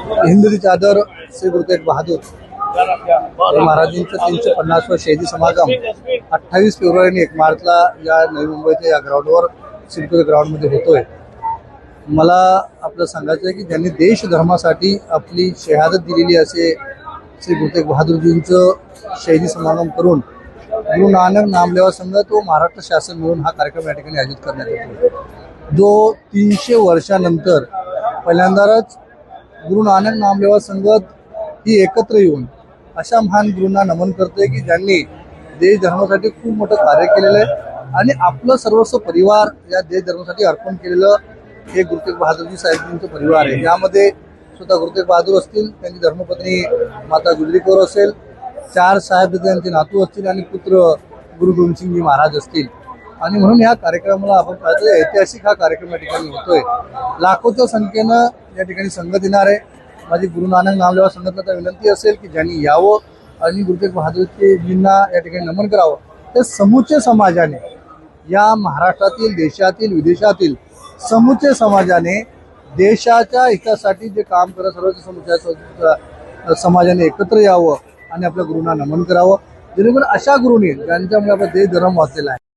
हिंद की चादर श्री गुरु तेग बहादूर महाराजांचं 350वा शहीदी समागम 28 फेब्रुवारी आणि 1 मार्चला या नवी मुंबईच्या या ग्राउंडवर सिडको ग्राउंडमध्ये होतोय। मला आपलं सांगायचं आहे की ज्यांनी देश धर्मासाठी आपली शहादत दिलेली असे श्री गुरु तेग बहादूरजींचं शहीदी समागम करून गुरु नानक नामलेवा संघ तो महाराष्ट्र शासन मिळून हा कार्यक्रम या ठिकाणी आयोजित करण्यात येतो, जो 300 वर्षानंतर पहिल्यांदाच गुरु नानक नामलेवा संगत ही एकत्र येऊन अशा महान गुरूंना नमन करते की ज्यांनी देश धर्मासाठी खूप मोठं कार्य केलेलं आहे आणि आपलं सर्वस्व परिवार या देश धर्मासाठी अर्पण केलेलं हे गुरु तेग बहादूरजी साहेबांचं परिवार आहे। यामध्ये स्वतः गुरु तेग बहादूर असतील, त्यांची धर्मपत्नी माता गुजरी कौर असेल, 4 साहेब त्यांचे नातू असतील आणि पुत्र गुरु गोविंदसिंगजी महाराज असतील। आणि म्हणून या कार्यक्रमाला आपण पाहतोय ऐतिहासिक हा कार्यक्रम या ठिकाणी होतोय। लाखोच्या संख्येनं या ठिकाणी संगत येणार आहे। माझी गुरु नानक नामलेवा संघटनेला विनंती असेल की ज्यांनी यावं आणि गुरु तेग बहादूरजींना या ठिकाणी नमन करावं। ते समूचे समाजाने या महाराष्ट्रातील, देशातील, विदेशातील समूचे समाजाने देशाच्या हितासाठी जे काम करत सर्व समूच्या समाजाने एकत्र यावं आणि आपल्या गुरूंना नमन करावं, जेणेकरून अशा गुरूंनी ज्यांच्यामुळे आपला देश धर्म वाचलेला आहे।